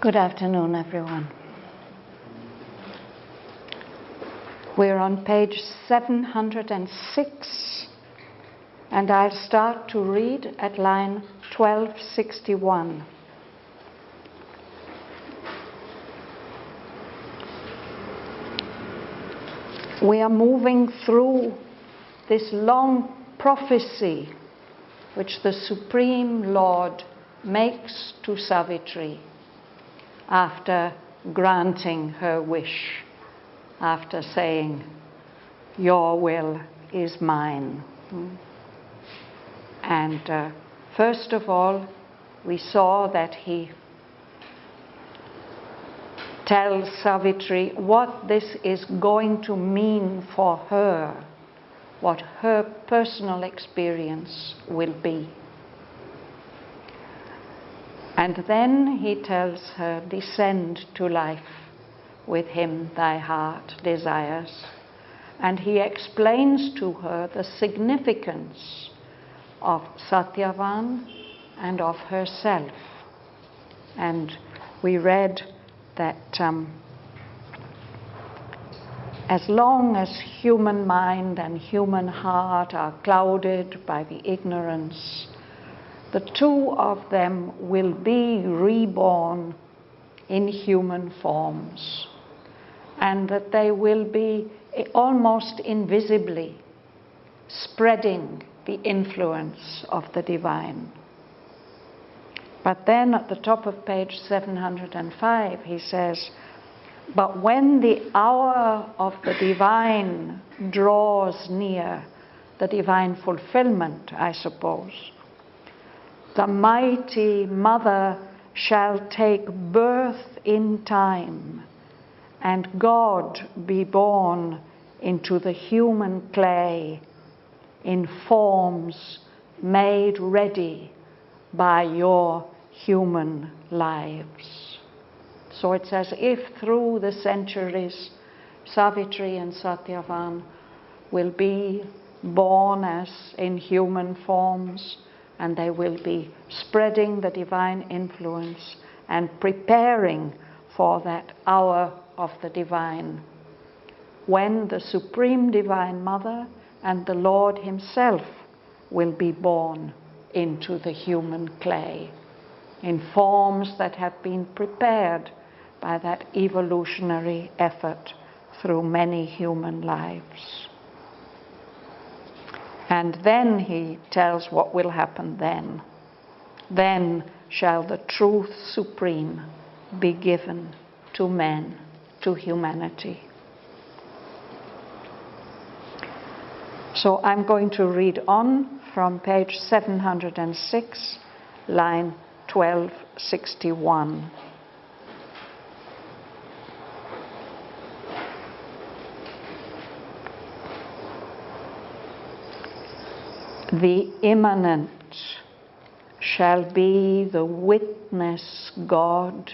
Good afternoon, everyone. We're on page 706, and I'll start to read at line 1261. We are moving through this long prophecy which the Supreme Lord makes to Savitri after granting her wish, after saying, "Your will is mine." And first of all, we saw that he tells Savitri what this is going to mean for her, what her personal experience will be. And then he tells her, "Descend to life, with him thy heart desires." And he explains to her the significance of Shraddhavan and of herself. And we read that as long as human mind and human heart are clouded by the ignorance, the two of them will be reborn in human forms, and that they will be almost invisibly spreading the influence of the divine. But then at the top of page 705 he says, "But when the hour of the divine draws near," the divine fulfillment, I suppose, "the mighty mother shall take birth in time, and God be born into the human clay in forms made ready by your human lives." So it's as if through the centuries, Savitri and Shraddhavan will be born as in human forms, and they will be spreading the divine influence and preparing for that hour of the divine, when the Supreme Divine Mother and the Lord himself will be born into the human clay in forms that have been prepared by that evolutionary effort through many human lives. And then he tells what will happen then. "Then shall the truth supreme be given to men, to humanity." So I'm going to read on from page 706, line 1261. "The immanent shall be the witness God,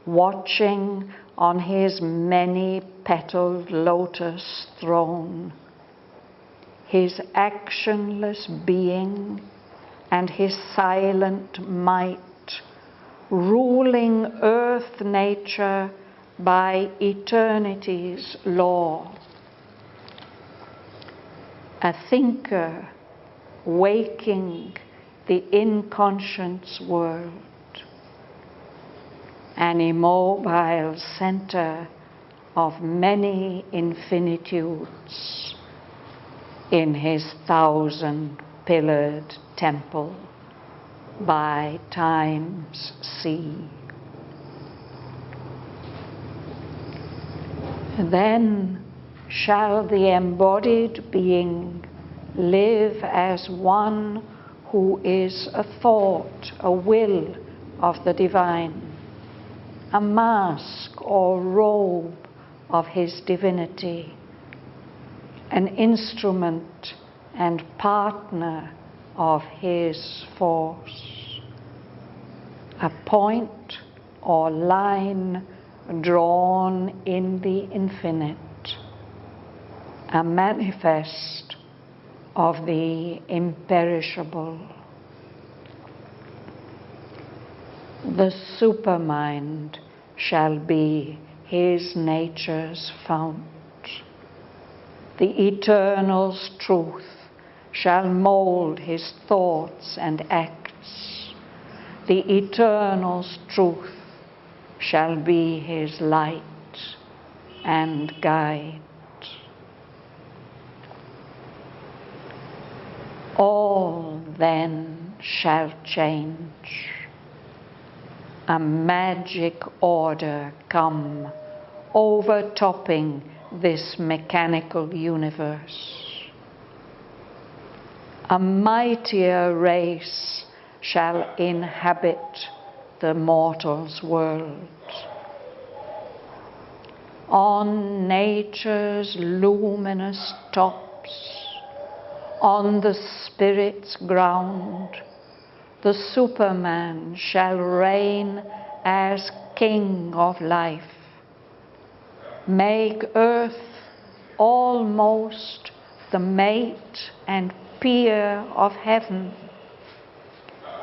watching on his many-petaled lotus throne, his actionless being and his silent might, ruling earth nature by eternity's law. A thinker waking the inconscious world, an immobile center of many infinitudes in his 1,000-pillared temple by time's sea. Then shall the embodied being live as one who is a thought, a will of the divine, a mask or robe of his divinity, an instrument and partner of his force, a point or line drawn in the infinite, a manifest of the imperishable. The supermind shall be his nature's fount. The Eternal's truth shall mold his thoughts and acts. The Eternal's truth shall be his light and guide. All then shall change. A magic order come, overtopping this mechanical universe. A mightier race shall inhabit the mortal's world. On nature's luminous tops, on the spirit's ground, the Superman shall reign as king of life, make earth almost the mate and peer of heaven,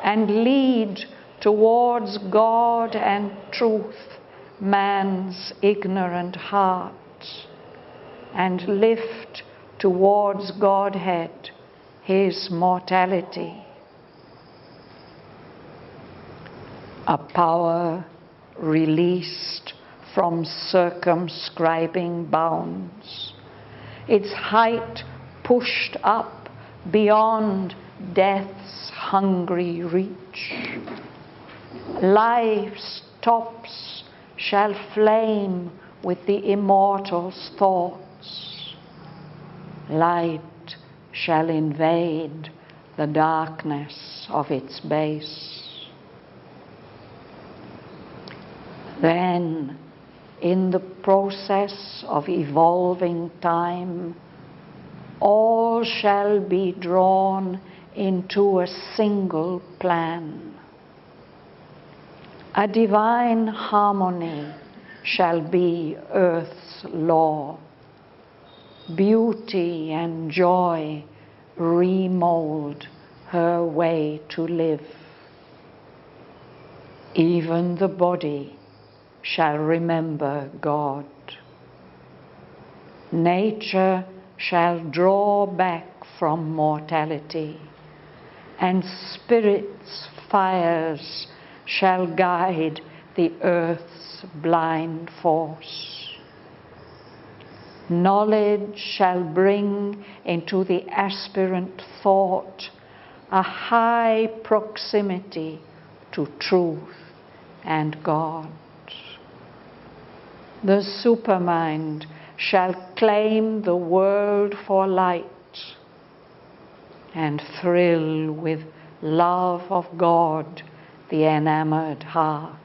and lead towards God and truth man's ignorant heart, and lift towards Godhead his mortality. A power released from circumscribing bounds, its height pushed up beyond death's hungry reach. Life's tops shall flame with the immortal's thoughts. Light shall invade the darkness of its base. Then, in the process of evolving time, all shall be drawn into a single plan. A divine harmony shall be earth's law. Beauty and joy remold her way to live. Even the body shall remember God. Nature shall draw back from mortality, and spirit's fires shall guide the earth's blind force. Knowledge shall bring into the aspirant thought a high proximity to truth and God. The supermind shall claim the world for light and thrill with love of God the enamored heart,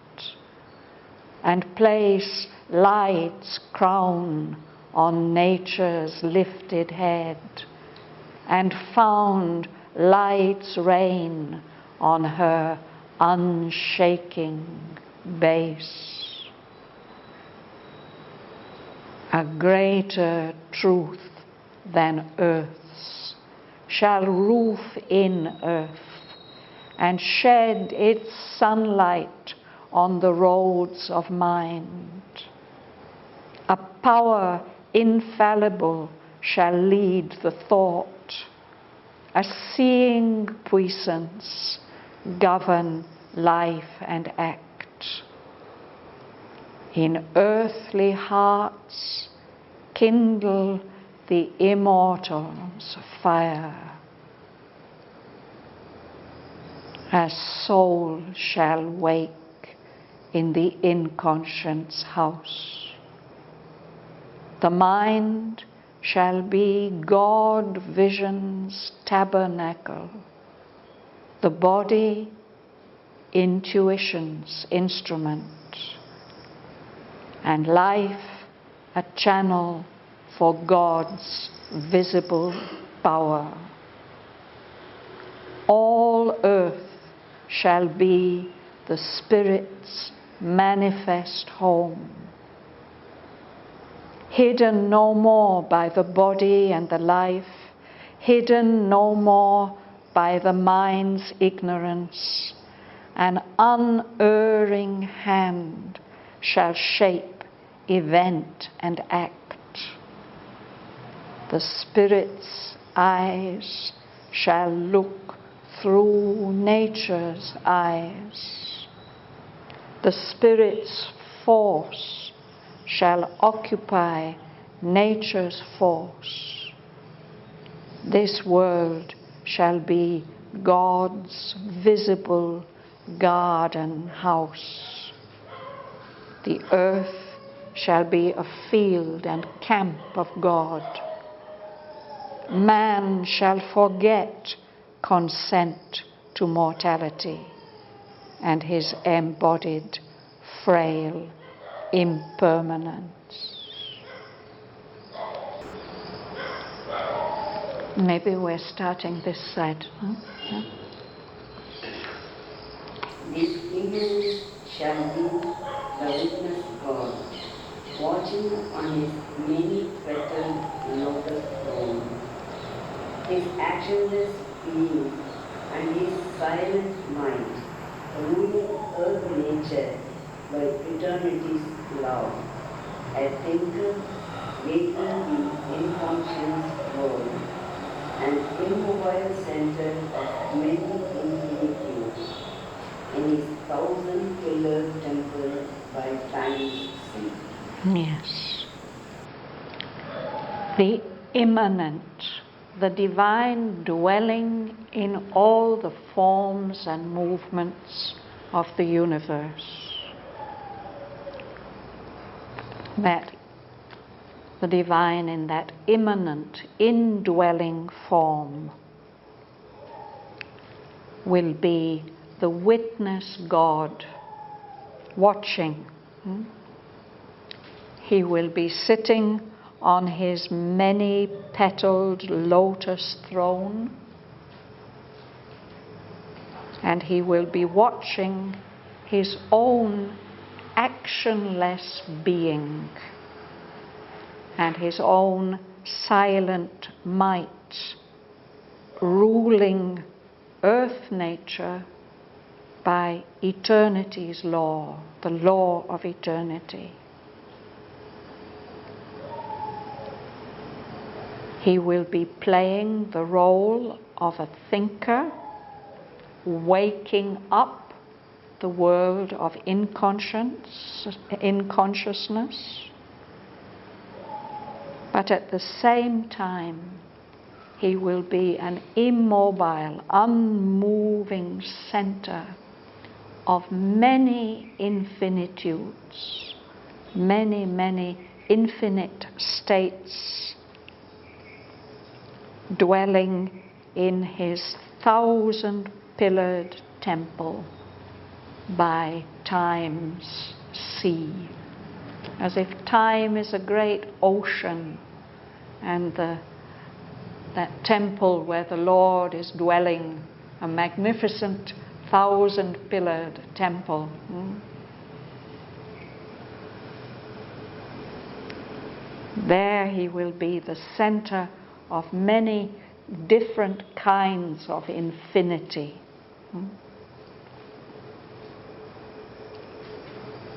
and place light's crown on nature's lifted head, and found light's reign on her unshaking base. A greater truth than earth's shall roof in earth and shed its sunlight on the roads of mind. A power infallible shall lead the thought. A seeing puissance govern life and act. In earthly hearts kindle the immortal's fire. A soul shall wake in the inconscient's house. The mind shall be God vision's tabernacle, the body intuition's instrument, and life a channel for God's visible power. All earth shall be the Spirit's manifest home, hidden no more by the body and the life, hidden no more by the mind's ignorance, An unerring hand shall shape event and act. The Spirit's eyes shall look through nature's eyes. The Spirit's force shall occupy nature's force. This world shall be God's visible garden house. The earth shall be a field and camp of God. Man shall forget consent to mortality and his embodied frail impermanence. Maybe we're starting this side. Huh? Yeah. This image shall be the witness God, watching on his many-petaled lotus throne. His actionless being and his silent mind, ruling earth nature by eternity's law. A thinker making the inconscious world, an immobile center of many infinitudes, in his 1,000-pillared temple by time's sea. Yes. The immanent, the divine dwelling in all the forms and movements of the universe. That the divine in that immanent, indwelling form will be the witness God watching. He will be sitting on his many-petaled lotus throne, and he will be watching his own actionless being and his own silent might ruling earth nature by eternity's law, the law of eternity. He will be playing the role of a thinker, waking up the world of inconsciousness, but at the same time, he will be an immobile, unmoving center of many infinitudes, many, many infinite states, dwelling in his 1,000-pillared temple by time's sea. As if time is a great ocean and that temple where the Lord is dwelling, a magnificent 1,000-pillared temple. There he will be the center of many different kinds of infinity.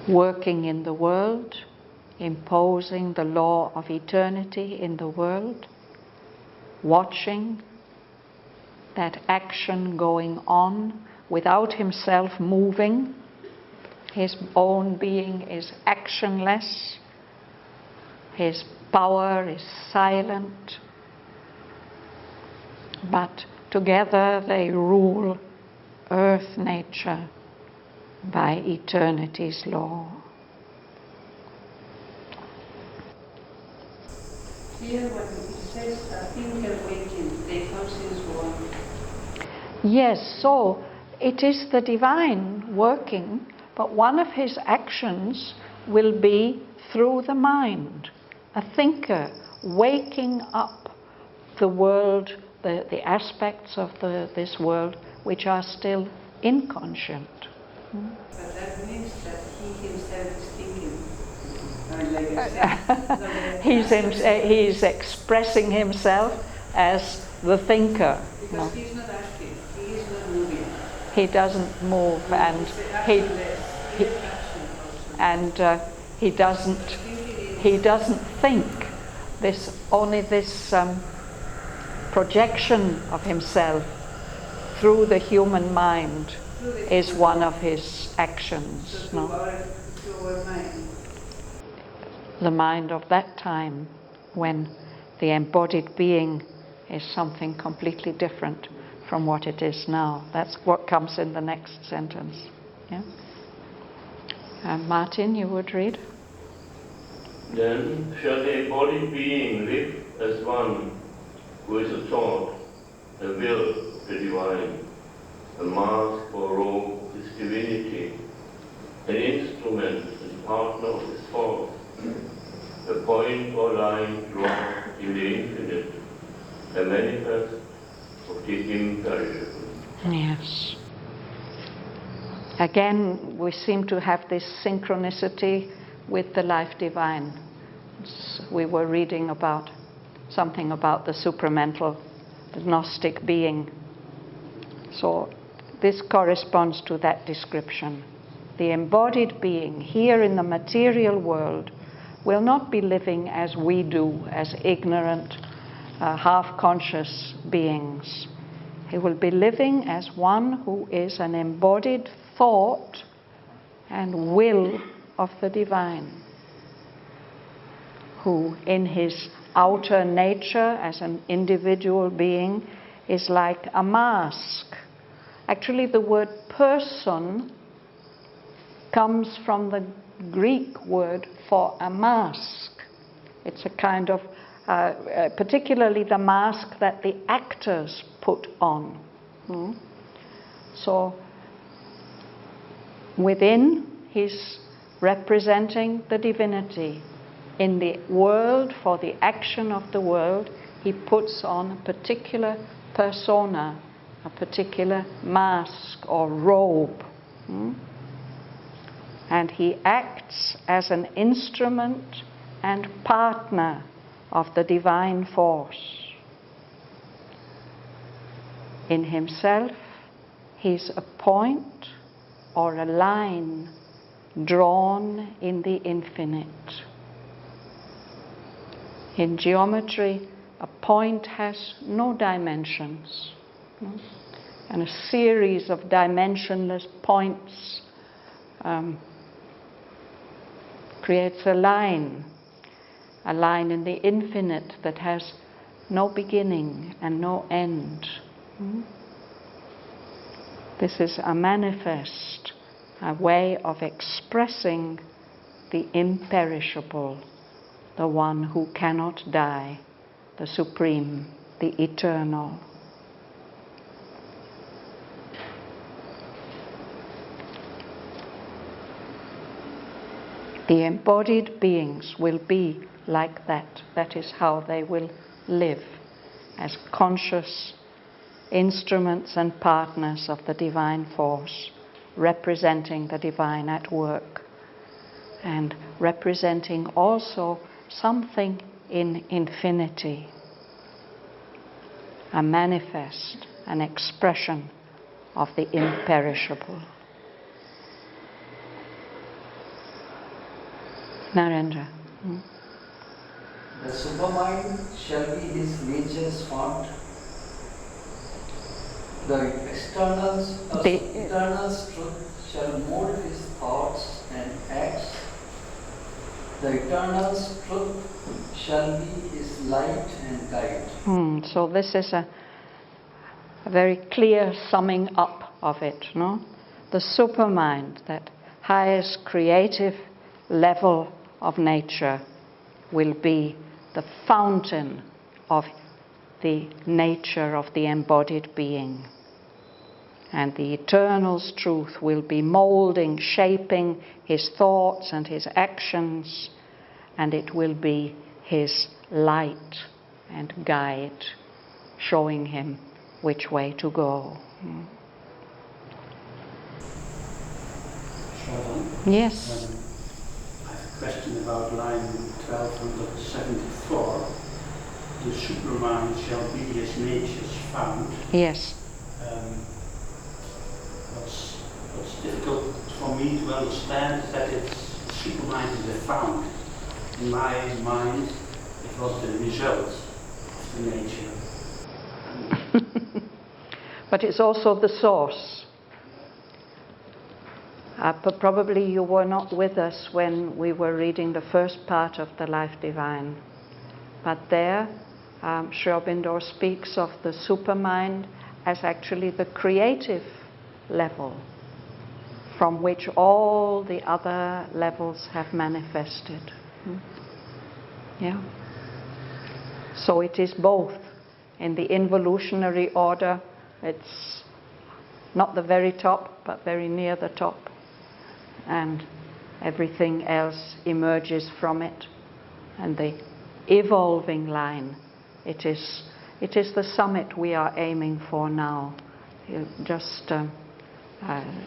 Working in the world, imposing the law of eternity in the world, watching that action going on without himself moving. His own being is actionless. His power is silent. But together they rule earth nature by eternity's law. Here when it says thinker waking, the conscious one. Yes, so it is the divine working, but one of his actions will be through the mind. A thinker waking up the world, the aspects of this world which are still inconscient. But that means that he himself is thinking. He's expressing himself as the thinker. Because he's not active, he is not moving. He doesn't move, and he doesn't think. Only this projection of himself through the human mind is one of his actions. No? The mind of that time, when the embodied being is something completely different from what it is now. That's what comes in the next sentence. Yeah? Martin, you would read? Then shall the embodied being live as one who is a thought, a will, the divine, a mask or robe of his divinity, an instrument and partner of his thought, a point or line drawn in the infinite, a manifest of the imperishable. Yes. Again, we seem to have this synchronicity with the life divine. We were reading about something about the supramental, the Gnostic being. So this corresponds to that description. The embodied being here in the material world will not be living as we do, as ignorant, half-conscious beings. He will be living as one who is an embodied thought and will of the divine, who in his outer nature as an individual being is like a mask. Actually, the word person comes from the Greek word for a mask. It's a kind of, particularly the mask that the actors put on. So, within, he's representing the divinity. In the world, for the action of the world, he puts on a particular persona, a particular mask or robe. And he acts as an instrument and partner of the divine force. In himself, he's a point or a line drawn in the infinite. In geometry, a point has no dimensions, and a series of dimensionless points creates a line in the infinite that has no beginning and no end. This is a manifest, a way of expressing the imperishable, the one who cannot die, the supreme, the eternal. The embodied beings will be like that. That is how they will live, as conscious instruments and partners of the divine force, representing the divine at work, and representing also something in infinity, a manifest, an expression of the imperishable. Narendra. The supermind shall be his nature's font. The eternal's truth shall mold his thoughts and acts. The eternal's truth shall be his light and guide. So this is a very clear summing up of it, no? The supermind, that highest creative level of nature, will be the fountain of the nature of the embodied being. And the eternal's truth will be molding, shaping his thoughts and his actions, and it will be his light and guide, showing him which way to go. Shraddhavan? Yes. I have a question about line 1274. The supermind shall be his nature's fount. Yes. to understand that supermind is a found. In my mind, it was the result of the nature. But it's also the source. But probably you were not with us when we were reading the first part of the Life Divine. But there, Sri Aurobindo speaks of the supermind as actually the creative level from which all the other levels have manifested. Yeah. So it is both. In the involutionary order, it's not the very top, but very near the top. And everything else emerges from it. And the evolving line, it is the summit we are aiming for now. Just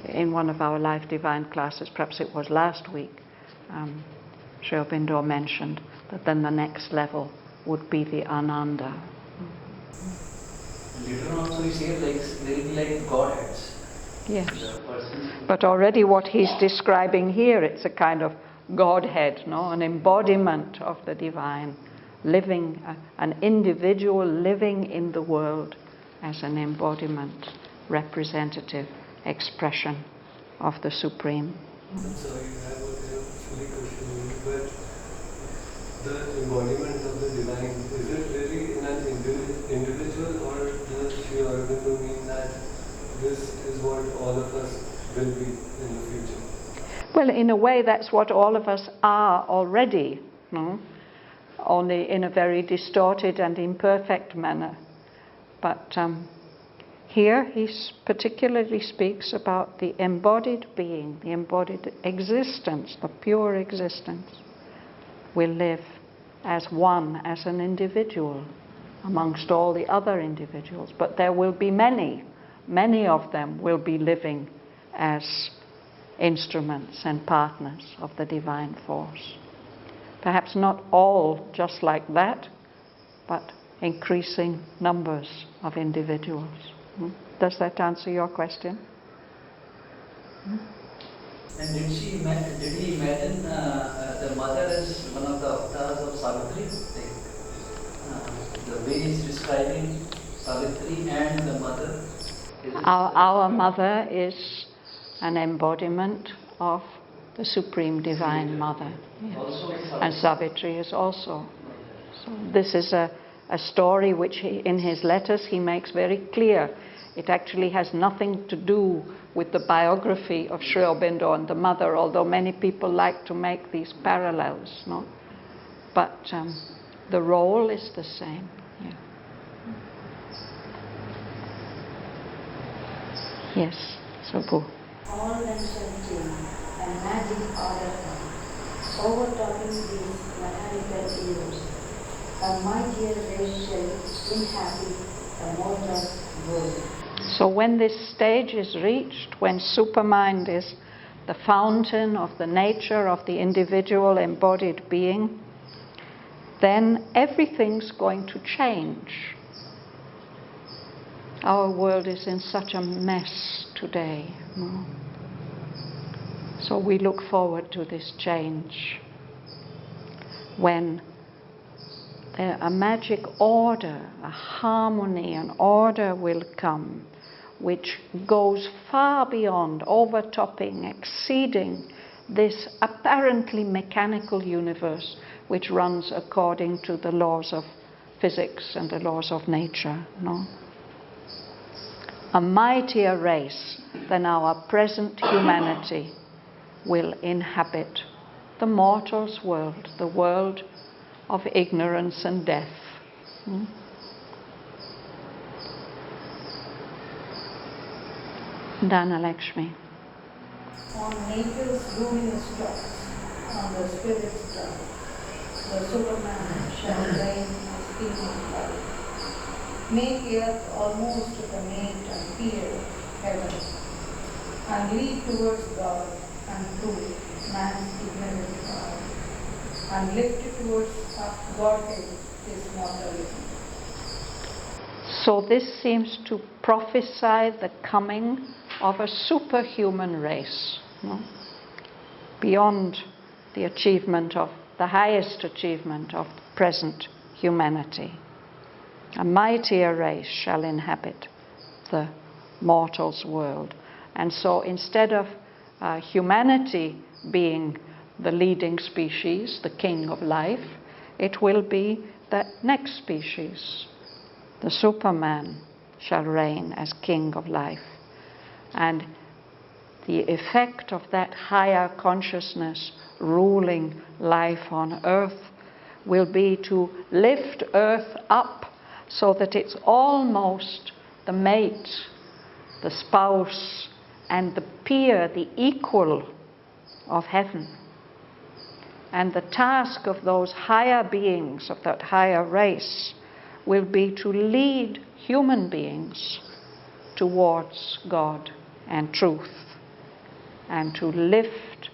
in one of our Life Divine classes, perhaps it was last week, Sri Aurobindo mentioned that then the next level would be the Ananda. Later on also he said like they will be like Godheads. Yes. But already what he's describing here, it's a kind of Godhead, no? An embodiment of the divine, living, an individual living in the world as an embodiment, representative expression of the Supreme. So I have a silly question, but the embodiment of the divine, is it really in an individual, or does Sri Aurobindo mean that this is what all of us will be in the future? Well, in a way, that's what all of us are already, no? Only in a very distorted and imperfect manner. But here he particularly speaks about the embodied being, the embodied existence, the pure existence will live as one, as an individual amongst all the other individuals. But there will be many of them will be living as instruments and partners of the divine force. Perhaps not all just like that, but increasing numbers of individuals. Does that answer your question? And did he imagine the mother as one of the avatars of Savitri? The way he's describing Savitri and the mother. Our mother is an embodiment of the Supreme Divine Mother. Yes. And Savitri is also. So this is a story which in his letters he makes very clear. It actually has nothing to do with the biography of Sri Aurobindo and the mother, although many people like to make these parallels, no? But the role is the same. Yeah. Yes, Subbu. All themselves change and magic order come, overtopping these mechanical evils. A mightier race shall inhabit the mortal world. So when this stage is reached, when supermind is the fountain of the nature of the individual embodied being, then everything's going to change. Our world is in such a mess today. No? So we look forward to this change when a magic order, a harmony, an order will come which goes far beyond, overtopping, exceeding this apparently mechanical universe which runs according to the laws of physics and the laws of nature. No? A mightier race than our present humanity will inhabit the mortal's world, the world of ignorance and death. Dhanalakshmi. On nature's luminous tops, on the spirit's top, the Superman shall reign as king of life. Make earth almost to the mate and fear of heaven, and lead towards God and prove man's ignorant power, and lift it towards Godhead, his mortality. So this seems to prophesy the coming of a superhuman race. No? beyond the achievement of the highest achievement of present humanity. A mightier race shall inhabit the mortal's world. And so instead of humanity being the leading species, the king of life, it will be the next species. The Superman shall reign as king of life. And the effect of that higher consciousness ruling life on earth will be to lift earth up so that it's almost the mate, the spouse, and the peer, the equal of heaven. And the task of those higher beings, of that higher race, will be to lead human beings towards God and truth, and to lift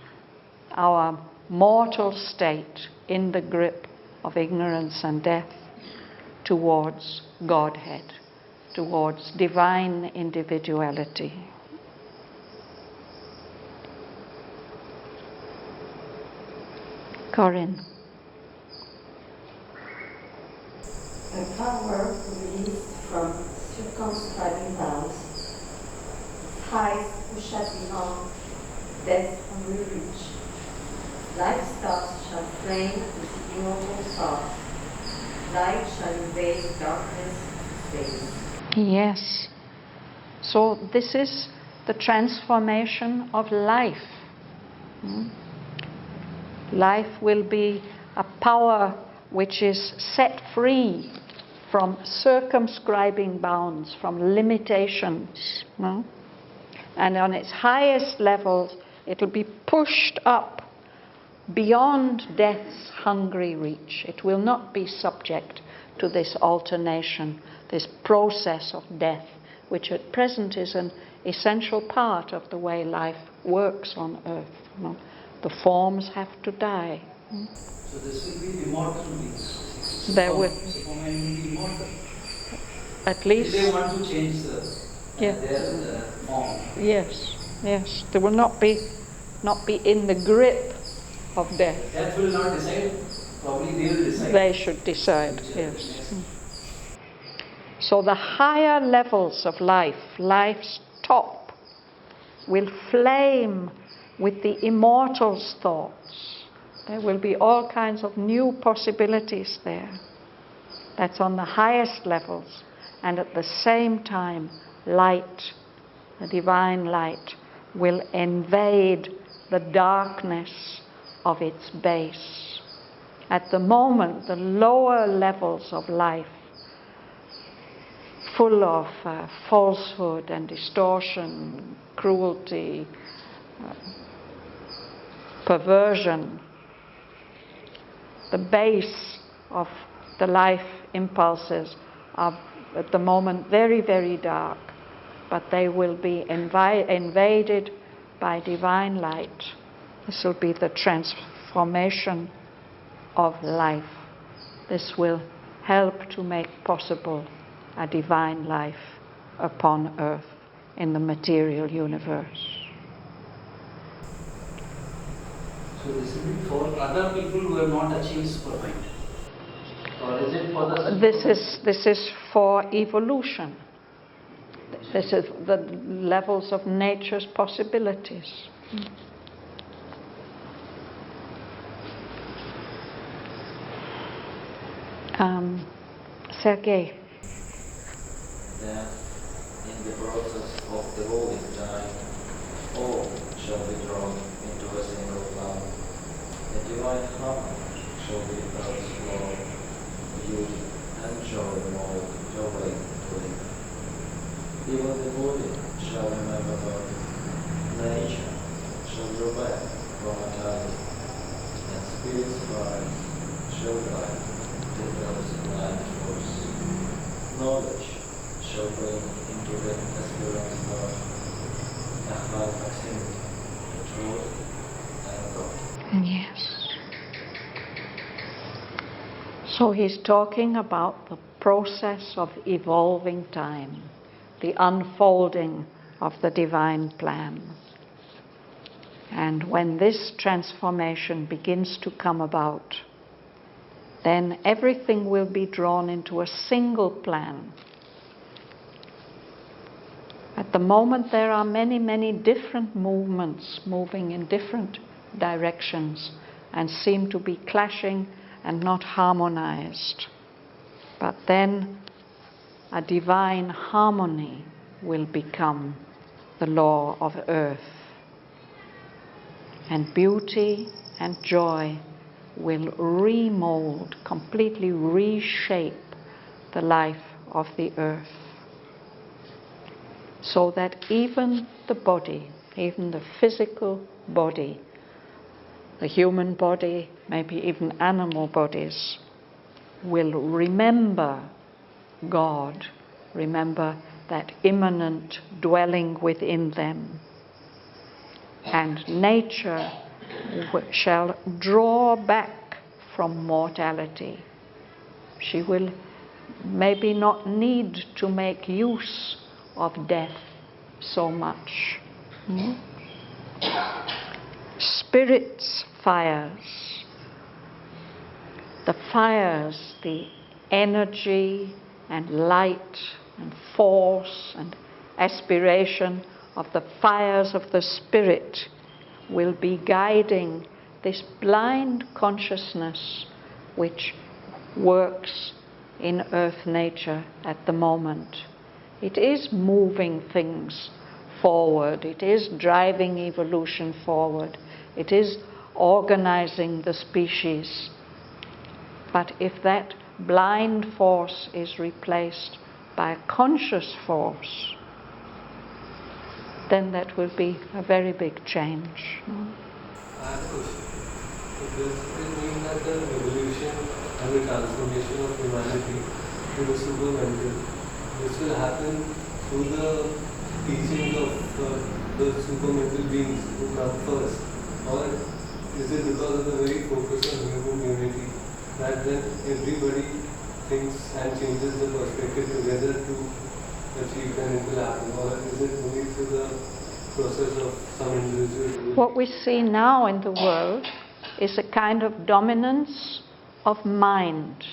our mortal state in the grip of ignorance and death towards Godhead, towards divine individuality. Corinne. A power released from circumscribing bounds, highs which shall beyond death only reach. Life's stars shall flame with immortal thought. Light shall invade darkness of space. Yes. So this is the transformation of life. Life will be a power which is set free from circumscribing bounds, from limitations. And on its highest levels, it will be pushed up beyond death's hungry reach. It will not be subject to this alternation, this process of death, which at present is an essential part of the way life works on earth. The forms have to die. So this will be immortal beings. There will. Superman will be immortal. At least. If they want to change their form. Yes. They will not be in the grip of death. Death will not decide. Probably they will decide. They should decide. Yes. So the higher levels of life, life's top, will flame with the immortal's thoughts. There will be all kinds of new possibilities there. That's on the highest levels. And at the same time, light, the divine light, will invade the darkness of its base. At the moment, the lower levels of life, full of falsehood and distortion, cruelty, perversion, the base of the life impulses are at the moment very, very dark, but they will be invaded by divine light. This will be the transformation of life. This will help to make possible a divine life upon earth in the material universe. So this will be for other people who have not achieved supermind? Or is it for the... This is for evolution. This is the levels of nature's possibilities. Sergei. That in the process of evolving time, all shall be drawn into a single plan. The divine harmony shall be God's law, beauty, and joy mold your way to live. Even the body shall remember God. Nature shall draw back from mortality, and spirit's fires shall guide the girl's blind force. Knowledge shall bring into the aspirant's heart a high proximity to truth and God. Yes. So he's talking about the process of evolving time, the unfolding of the divine plan. And when this transformation begins to come about, then everything will be drawn into a single plan. At the moment, there are many, many different movements moving in different directions and seem to be clashing and not harmonized. But then a divine harmony will become the law of earth. And beauty and joy will remold, completely reshape the life of the earth. So that even the body, even the physical body, the human body, maybe even animal bodies, will remember God, remember that immanent dwelling within them. And nature shall draw back from mortality. She will maybe not need to make use of death so much. Spirit's fires, the energy and light and force and aspiration of the fires of the spirit will be guiding this blind consciousness which works in earth nature at the moment. It is moving things forward. It is driving evolution forward. It is organizing the species. But if that blind force is replaced by a conscious force, then that will be a very big change. I have a question. Does it mean that the evolution and the transformation of humanity to the supermental, this will happen through the teachings of the supermental beings who come first? Or is it because of the very focus on human unity that then everybody thinks and changes the perspective together to achieve then it will happen? Or is it only through the process of some individual? What we see now in the world is a kind of dominance of mind.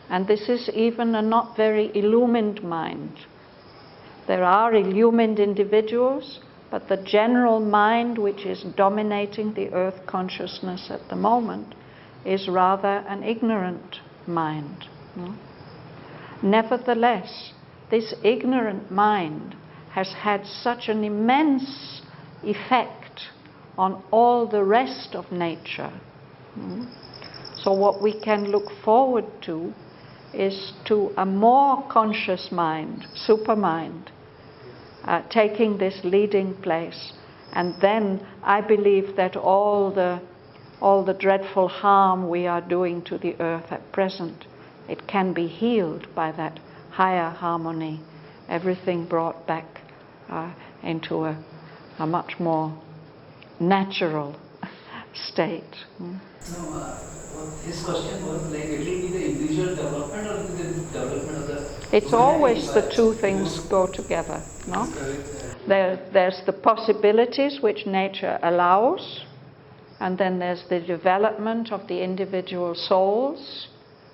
And this is even a not very illumined mind. There are illumined individuals, but the general mind which is dominating the earth consciousness at the moment is rather an ignorant mind. Nevertheless, this ignorant mind has had such an immense effect on all the rest of nature. So what we can look forward to is to a more conscious mind, supermind, taking this leading place. And then I believe that all the dreadful harm we are doing to the earth at present, it can be healed by that higher harmony, everything brought back into a much more natural state. His question was like, it will be the individual development or the development of the... It's always the two things go together, no? There's the possibilities which nature allows, and then there's the development of the individual souls,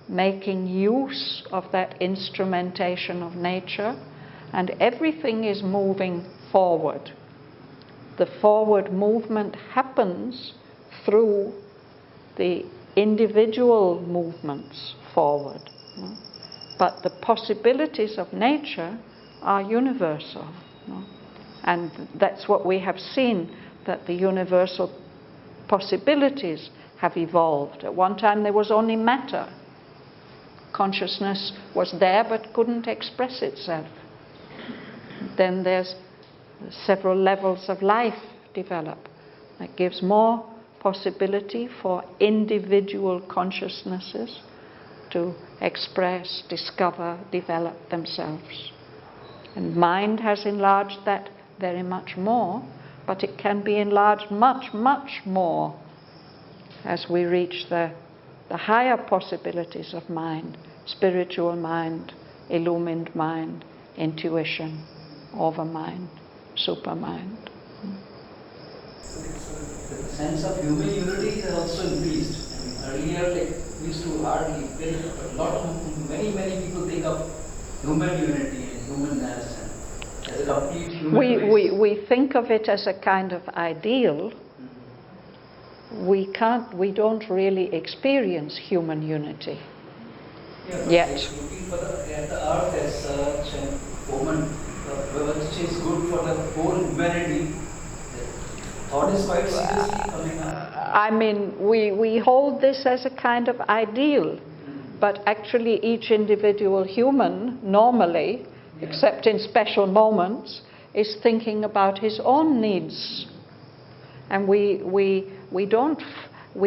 making use of that instrumentation of nature, and everything is moving forward. The forward movement happens through the individual movements forward. But the possibilities of nature are universal. And that's what we have seen, that the universal possibilities have evolved. At one time there was only matter. Consciousness was there but couldn't express itself. Then there's several levels of life develop. That gives more possibility for individual consciousnesses to express, discover, develop themselves. And mind has enlarged that very much more, but it can be enlarged much, much more as we reach the higher possibilities of mind, spiritual mind, illumined mind, intuition, overmind, supermind. The sense of human unity is also increased. I mean, earlier, like, we used to hardly, many people think of human unity and humanness and as a complete human race. We think of it as a kind of ideal. We don't really experience human unity yet. It's looking for at the earth as such and woman, which is good for the whole humanity. Thought is quite seriously coming up. I mean, we hold this as a kind of ideal, but actually each individual human, normally, except in special moments, is thinking about his own needs. And we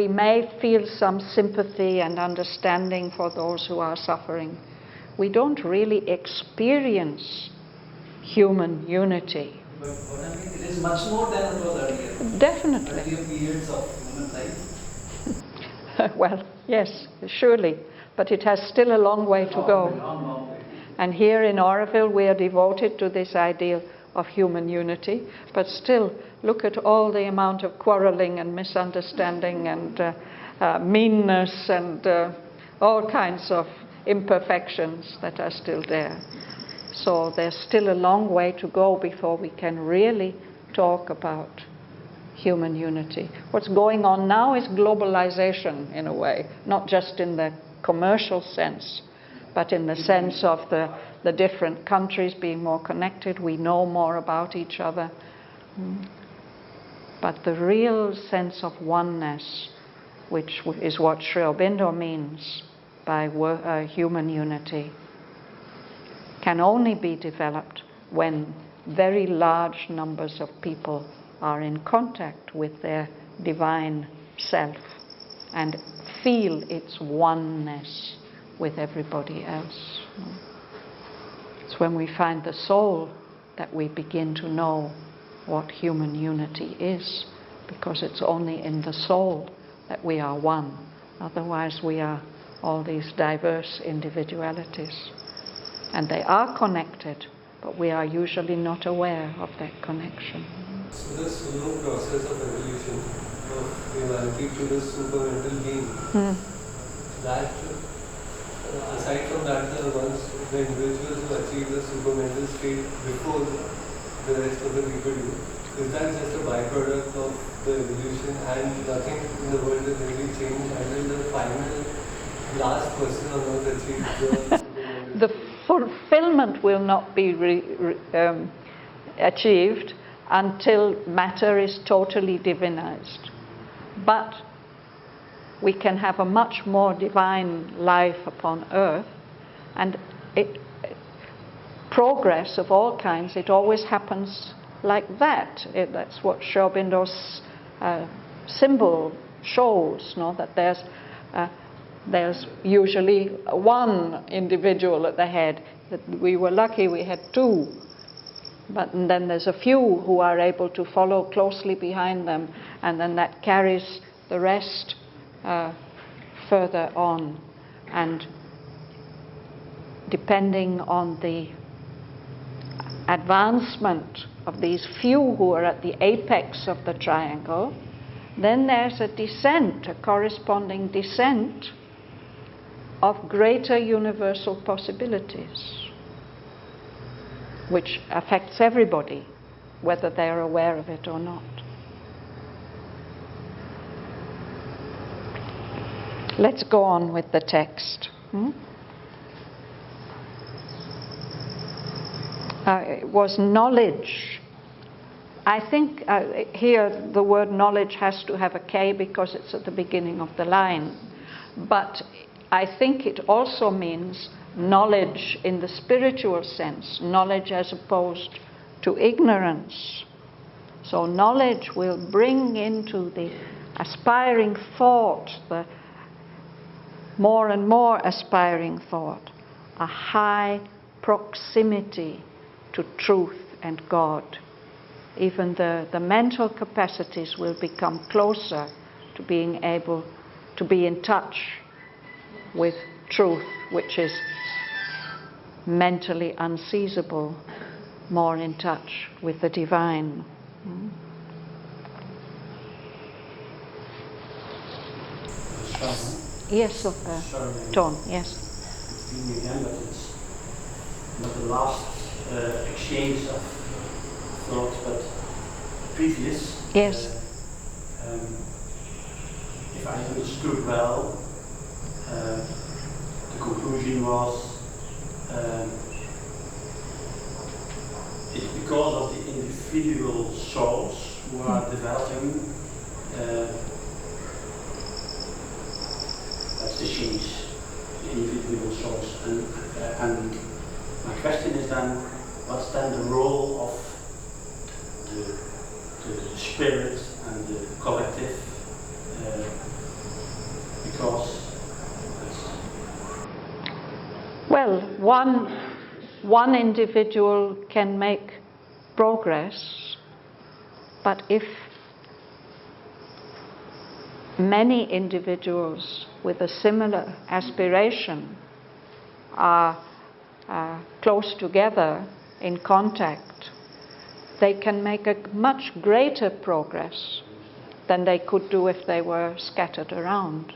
may feel some sympathy and understanding for those who are suffering. We don't really experience human unity. But I mean, it is much more than it was earlier. Definitely. Earlier periods of human life. Well, yes, surely. But it has still a long way to go. Long way. And here in Auroville, we are devoted to this ideal of human unity. But still, look at all the amount of quarreling and misunderstanding and meanness and all kinds of imperfections that are still there. So there's still a long way to go before we can really talk about human unity. What's going on now is globalization in a way, not just in the commercial sense, but in the sense of the different countries being more connected. We know more about each other. But the real sense of oneness, which is what Sri Aurobindo means by human unity, can only be developed when very large numbers of people are in contact with their divine self and feel its oneness with everybody else. It's when we find the soul that we begin to know what human unity is, because it's only in the soul that we are one. Otherwise we are all these diverse individualities. And they are connected, but we are usually not aware of that connection. So the slow process of evolution of humanity to the supermental being, that, aside from that, the individuals who achieve the supermental state before the rest of the people do, is that just a byproduct of the evolution and nothing in the world has really changed until the final last person on earth achieves the supermental The fulfillment will not be achieved until matter is totally divinized. But we can have a much more divine life upon earth, and progress of all kinds, it always happens like that. That's what Sri Aurobindo's symbol shows, that there's usually one individual at the head. That we were lucky we had two, but then there's a few who are able to follow closely behind them, and then that carries the rest further on. And depending on the advancement of these few who are at the apex of the triangle, then there's a descent, a corresponding descent of greater universal possibilities, which affects everybody, whether they're aware of it or not. Let's go on with the text. It was knowledge. I think here the word knowledge has to have a K because it's at the beginning of the line. But I think it also means knowledge in the spiritual sense, knowledge as opposed to ignorance. So knowledge will bring into the aspiring thought, the more and more aspiring thought, a high proximity to truth and God. Even the mental capacities will become closer to being able to be in touch with truth, which is mentally unseizable, more in touch with the divine. Yes, of tone, yes. It's again, but it's not the last exchange of thoughts, but previous. Yes. If I understood well, the conclusion was it's because of the individual souls who are developing. That's the change, the individual souls. And my question is then, what's then the role of the spirit and the collective? Because well, one individual can make progress, but if many individuals with a similar aspiration are close together in contact, they can make a much greater progress than they could do if they were scattered around.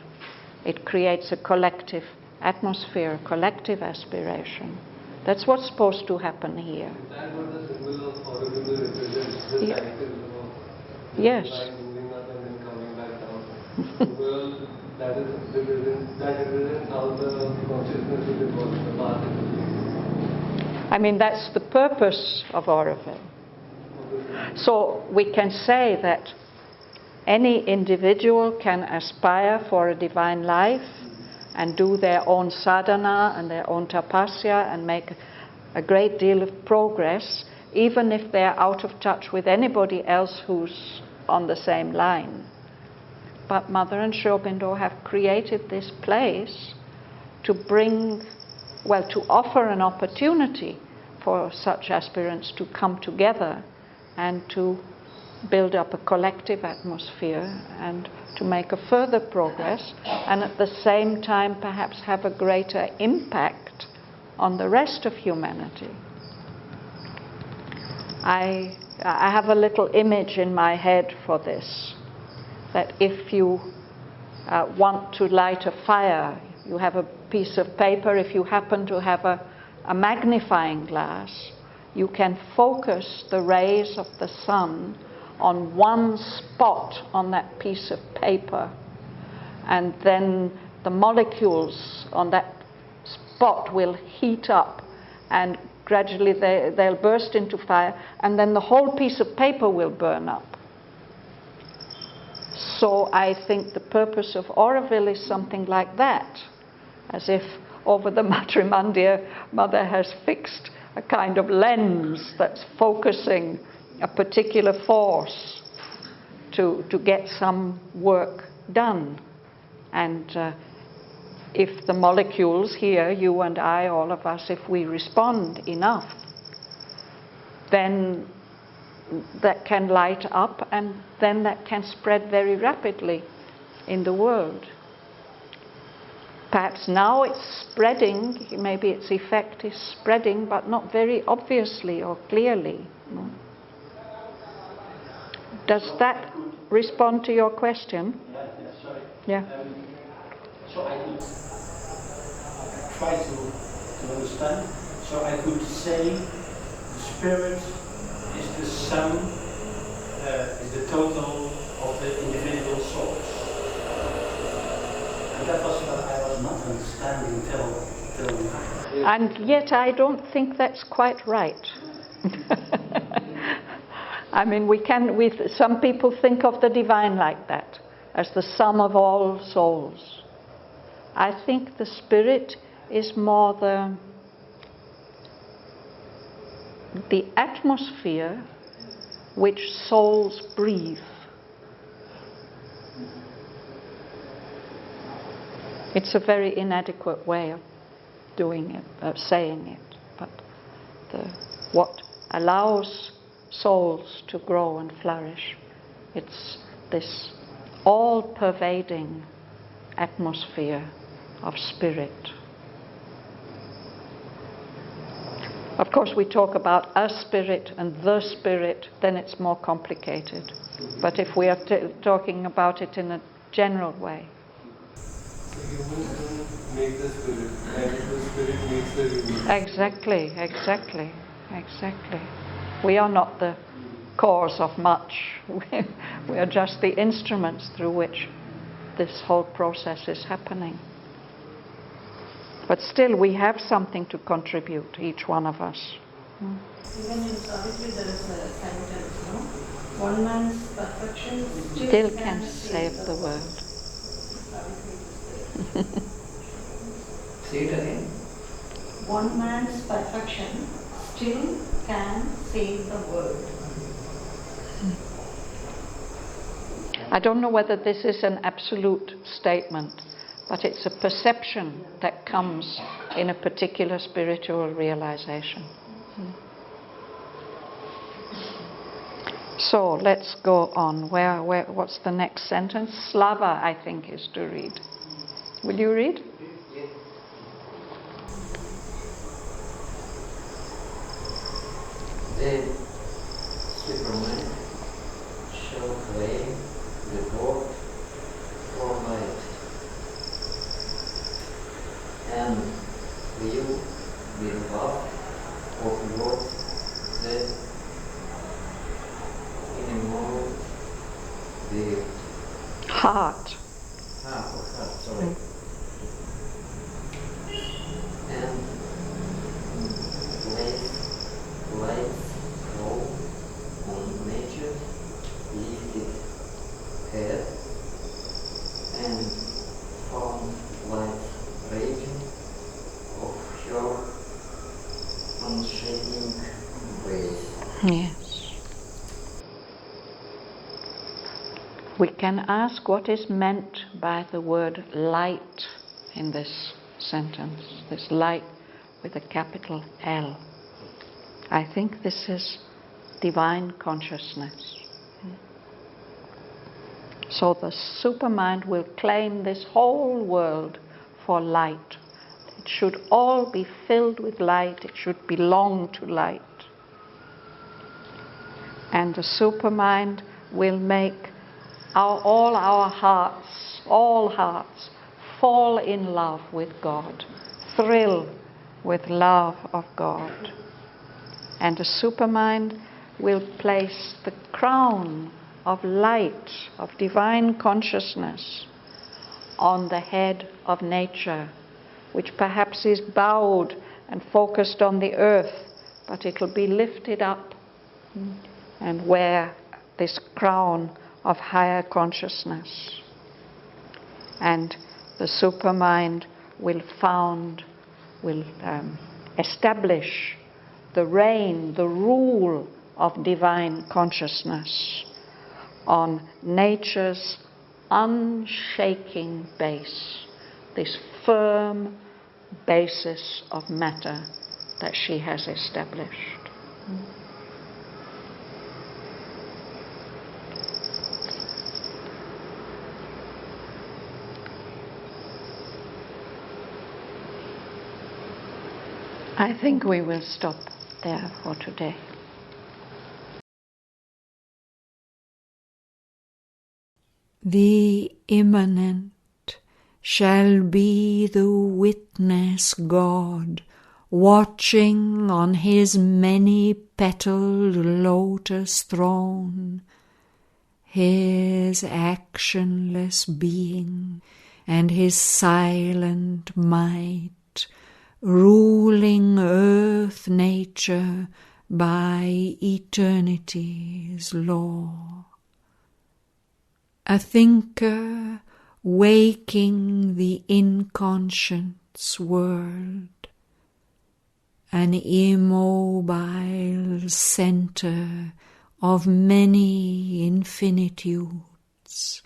It creates a collective atmosphere, a collective aspiration. That's what's supposed to happen here. That was the symbol of Auroville represents the Yeah. cycle of Yes. light moving up and then coming back down. Well, that represents how the consciousness will evolve, the path it will be. I mean, that's the purpose of Auroville. So we can say that any individual can aspire for a divine life and do their own sadhana and their own tapasya and make a great deal of progress, even if they're out of touch with anybody else who's on the same line. But Mother and Sri Aurobindo have created this place to to offer an opportunity for such aspirants to come together and to build up a collective atmosphere and to make a further progress, and at the same time perhaps have a greater impact on the rest of humanity. I have a little image in my head for this, that if you want to light a fire, you have a piece of paper. If you happen to have a magnifying glass, you can focus the rays of the sun on one spot on that piece of paper, and then the molecules on that spot will heat up and gradually they'll burst into fire, and then the whole piece of paper will burn up. So I think the purpose of Auroville is something like that, as if over the Matrimandir, Mother has fixed a kind of lens that's focusing a particular force to get some work done. And if the molecules here, you and I, all of us, if we respond enough, then that can light up, and then that can spread very rapidly in the world. Perhaps now it's spreading, maybe its effect is spreading, but not very obviously or clearly. No? Does that respond to your question? Yeah, sorry. Yeah. So I could try to understand. So I could say the spirit is the sum, is the total of the individual souls. And that was what I was not understanding till now. And yet I don't think that's quite right. I mean, some people think of the divine like that, as the sum of all souls. I think the spirit is more the atmosphere which souls breathe. It's a very inadequate way of doing it, of saying it, but what allows souls to grow and flourish, it's this all-pervading atmosphere of spirit. Of course, we talk about a spirit and the spirit, then it's more complicated. But if we are talking about it in a general way. So humans don't make the spirit, and the spirit makes the human. Exactly. We are not the cause of much. We are just the instruments through which this whole process is happening. But still, we have something to contribute, each one of us. Even in Savitri there is a sentence, no? One man's perfection Still can save the world. Say it again. One man's perfection still can save the world. I don't know whether this is an absolute statement, but it's a perception that comes in a particular spiritual realization. So let's go on. What's the next sentence? Slava, I think, is to read. Will you read? The Superman shall claim the vote for light, and will be love of God, the inimoral, the Heart. sorry. And lights flow on nature's lifted head, and found light raging of her unshaking grace. Yes. We can ask what is meant by the word light in this sentence, this light with a capital L. I think this is divine consciousness. So the supermind will claim this whole world for light. It should all be filled with light. It should belong to light. And the supermind will make all hearts fall in love with God, thrill with love of God. And the supermind will place the crown of light, of divine consciousness, on the head of nature, which perhaps is bowed and focused on the earth, but it will be lifted up and wear this crown of higher consciousness. And the supermind will establish the reign, the rule of divine consciousness on nature's unshaking base, this firm basis of matter that she has established. I think we will stop there for today. The immanent shall be the witness God, watching on his many-petaled lotus throne, his actionless being and his silent might, ruling earth nature by eternity's law. A thinker waking the inconscious world, an immobile centre of many infinitudes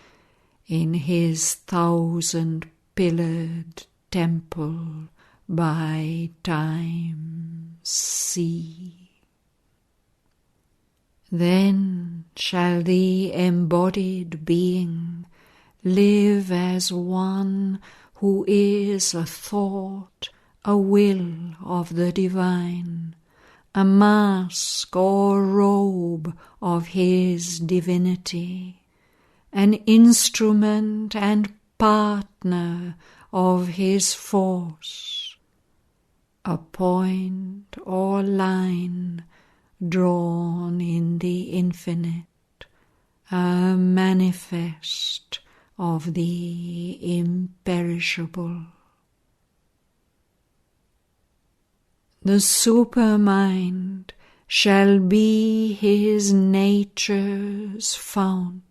in his thousand-pillared temple by time's sea. Then shall the embodied being live as one who is a thought, a will of the divine, a mask or robe of his divinity, an instrument and partner of his force, a point or line drawn in the infinite, a manifest of the imperishable. The supermind shall be his nature's fount.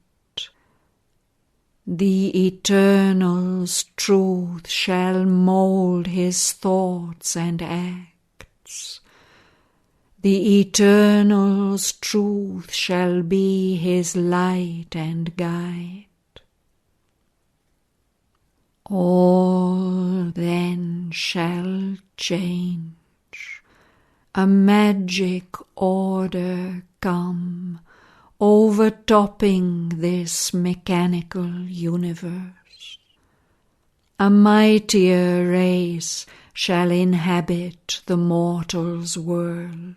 The Eternal's truth shall mould his thoughts and acts. The Eternal's truth shall be his light and guide. All then shall change, a magic order come, overtopping this mechanical universe. A mightier race shall inhabit the mortal's world.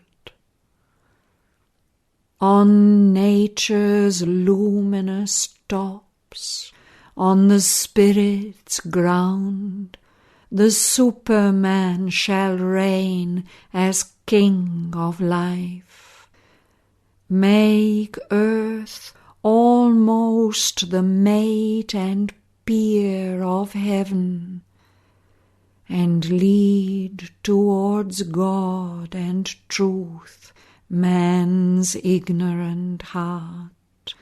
On nature's luminous tops, on the spirit's ground, the Superman shall reign as king of life. Make earth almost the mate and peer of heaven, and lead towards God and truth man's ignorant heart,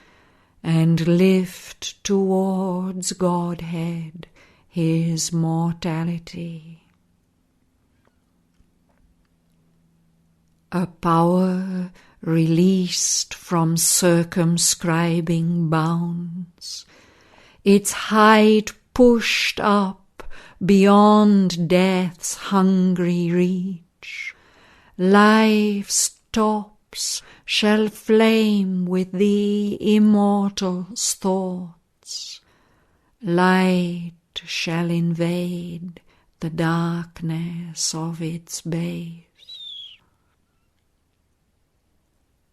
and lift towards Godhead his mortality. A power released from circumscribing bounds, its height pushed up beyond death's hungry reach, life's tops shall flame with the immortal's thoughts, light shall invade the darkness of its base.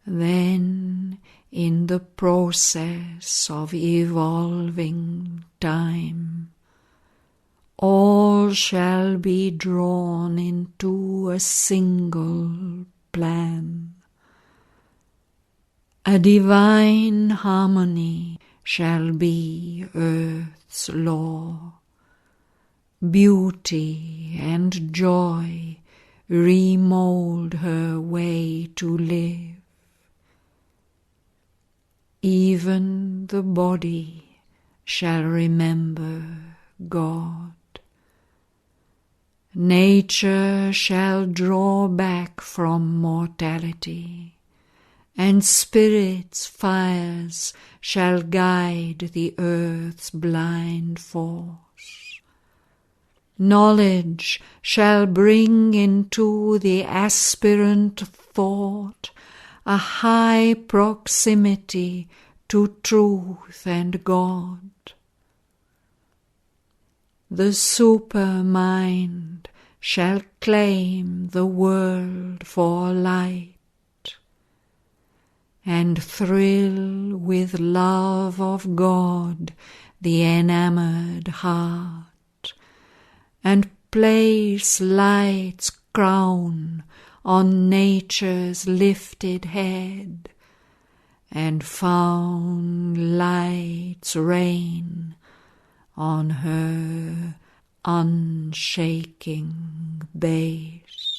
Then, in the process of evolving time, all shall be drawn into a single plan. A divine harmony shall be earth's law. Beauty and joy remold her way to live. Even the body shall remember God. Nature shall draw back from mortality, and spirit's fires shall guide the earth's blind force. Knowledge shall bring into the aspirant thought a high proximity to truth and God. The supermind shall claim the world for light, and thrill with love of God the enamored heart, and place light's crown on nature's lifted head, and found light's reign on her unshaking base.